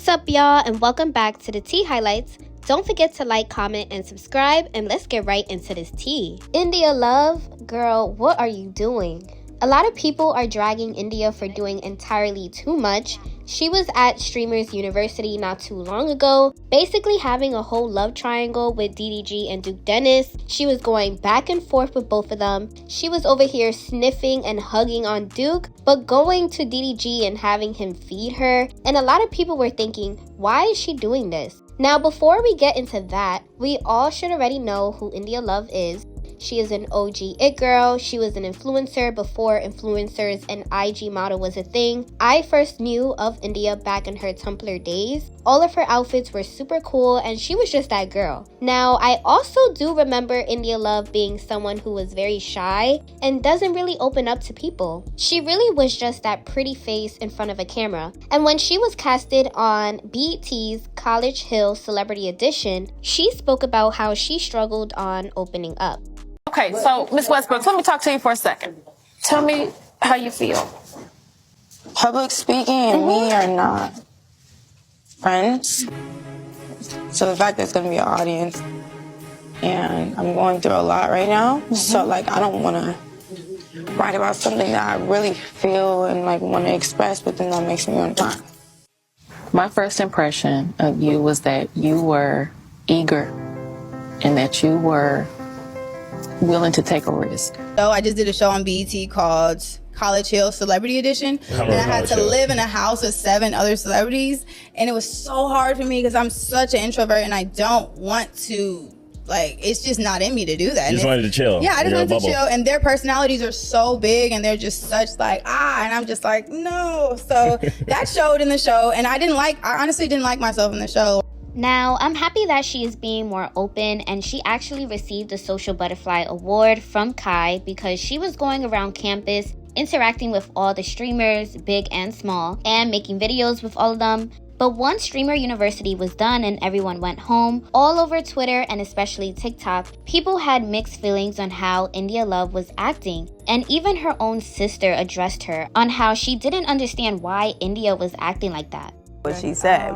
What's up, y'all, and welcome back to the tea highlights. Don't forget to like, comment, and subscribe, and let's get right into this tea. India Love, girl, what are you doing? A lot of people are dragging India for doing entirely too much. She was at Streamers University not too long ago, basically having a whole love triangle with DDG and Duke Dennis. She was going back and forth with both of them. She was over here sniffing and hugging on Duke, but going to DDG and having him feed her. And a lot of people were thinking, why is she doing this? Now, before we get into that, we all should already know who India Love is. She is an OG it girl. She was an influencer before influencers and IG model was a thing. I first knew of India back in her Tumblr days. All of her outfits were super cool and she was just that girl. Now, I also do remember India Love being someone who was very shy and doesn't really open up to people. She really was just that pretty face in front of a camera. And when she was casted on BET's College Hill Celebrity Edition, she spoke about how she struggled on opening up. Okay, so Miss Westbrook, let me talk to you for a second. Tell me how you feel. Public speaking and me are not friends. So the fact that it's gonna be an audience and I'm going through a lot right now. So like I don't wanna write about something that I really feel and like wanna express, but then that makes me want to cry. My first impression of you was that you were eager and that you were willing to take a risk. So I just did a show on BET called College Hill Celebrity Edition, and I had to live in a house with 7 other celebrities, and it was so hard for me because I'm such an introvert and I don't want to, like, it's just not in me to do that. You just wanted to chill. Yeah, I just wanted to chill, and their personalities are so big and they're just such like, and I'm just like, no. So that showed in the show, and I honestly didn't like myself in the show. Now, I'm happy that she is being more open, and she actually received the Social Butterfly Award from Kai because she was going around campus interacting with all the streamers, big and small, and making videos with all of them. But once Streamer University was done and everyone went home, all over Twitter and especially TikTok, people had mixed feelings on how India Love was acting. And even her own sister addressed her on how she didn't understand why India was acting like that. What she said.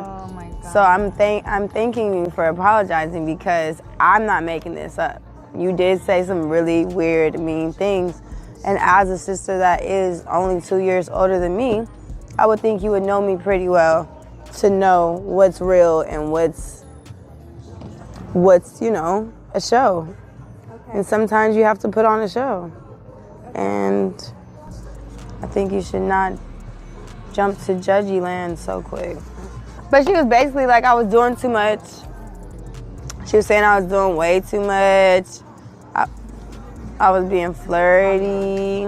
So I'm thanking you for apologizing because I'm not making this up. You did say some really weird, mean things. And as a sister that is only 2 years older than me, I would think you would know me pretty well to know what's real and what's a show. Okay. And sometimes you have to put on a show. Okay. And I think you should not jump to judgy land so quick. But she was basically like I was doing too much. She was saying I was doing way too much. I was being flirty.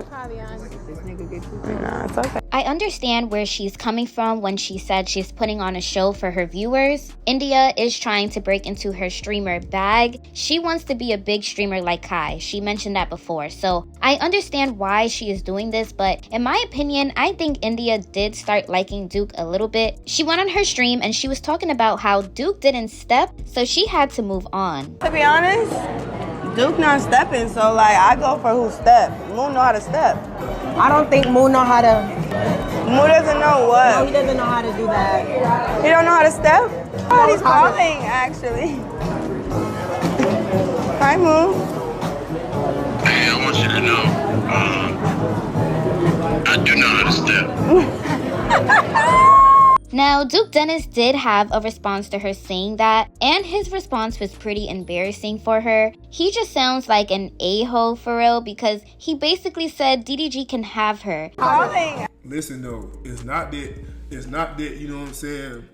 No, it's okay. I understand where she's coming from when she said she's putting on a show for her viewers. India is trying to break into her streamer bag. She wants to be a big streamer like Kai. She mentioned that before. So I understand why she is doing this, but in my opinion, I think India did start liking Duke a little bit. She went on her stream and she was talking about how Duke didn't step, so she had to move on. To be honest, Duke not stepping, so like I go for who step. Moon know how to step. I don't think Moon know how to. Moon doesn't know what. No, he doesn't know how to do that. He don't know how to step? Oh, he's calling, actually. Hi, Moon. Hey, I want you to know, I do know how to step. Now, Duke Dennis did have a response to her saying that, and his response was pretty embarrassing for her. He just sounds like an a-hole for real because he basically said DDG can have her. Listen though, it's not that, you know what I'm saying,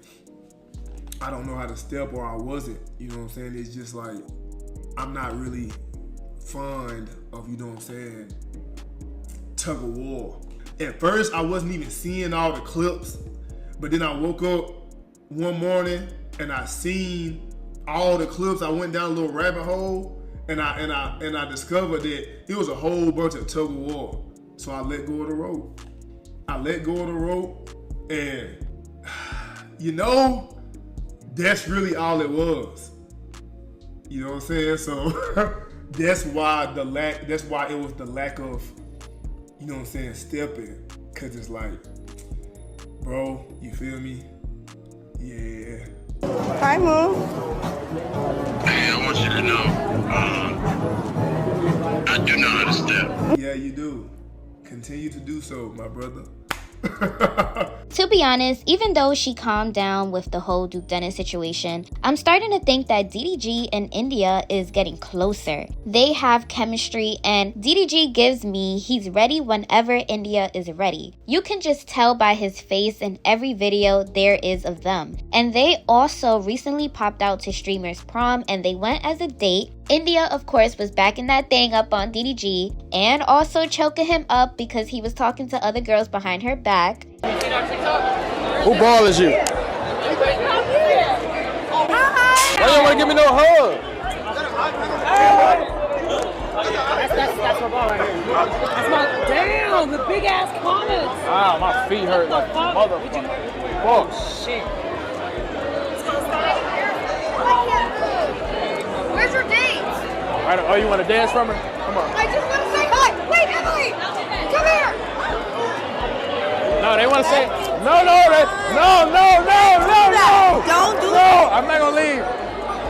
I don't know how to step or I wasn't, you know what I'm saying, it's just like, I'm not really fond of, you know what I'm saying, tug of war. At first, I wasn't even seeing all the clips. But then I woke up one morning and I seen all the clips. I went down a little rabbit hole and I discovered that it was a whole bunch of tug of war. So I let go of the rope. And you know, that's really all it was. You know what I'm saying? So that's why it was the lack of, you know what I'm saying, stepping. Cause it's like, bro, you feel me? Yeah. Hi, Moo. Hey, I want you to know, I do know how to step. Yeah, you do. Continue to do so, my brother. To be honest, even though she calmed down with the whole Duke Dennis situation, I'm starting to think that DDG and India is getting closer. They have chemistry, and DDG gives me he's ready whenever India is ready. You can just tell by his face in every video there is of them. And they also recently popped out to Streamer's prom and they went as a date. India, of course, was backing that thing up on DDG and also choking him up because he was talking to other girls behind her back. Who ball is you? Why you don't want to give me no hug? That's my ball right here. That's my, damn, the big ass comments. Ah, my feet hurt like motherfucker. Oh, Shit. Where's your date? oh, you want to dance from her? Come on. I just want to say hi. Wait, Emily, come here. No, they want to say, no. Don't do No, I'm not going to leave.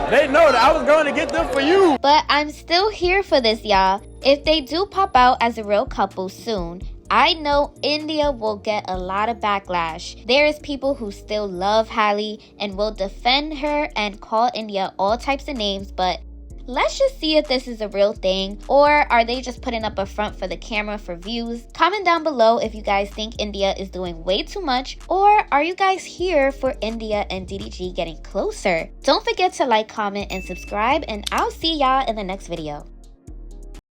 They know that I was going to get them for you. But I'm still here for this, y'all. If they do pop out as a real couple soon, I know India will get a lot of backlash. There is people who still love Heyy and will defend her and call India all types of names, but let's just see if this is a real thing, or are they just putting up a front for the camera for views? Comment down below if you guys think India is doing way too much, or are you guys here for India and DDG getting closer? Don't forget to like, comment, and subscribe, and I'll see y'all in the next video.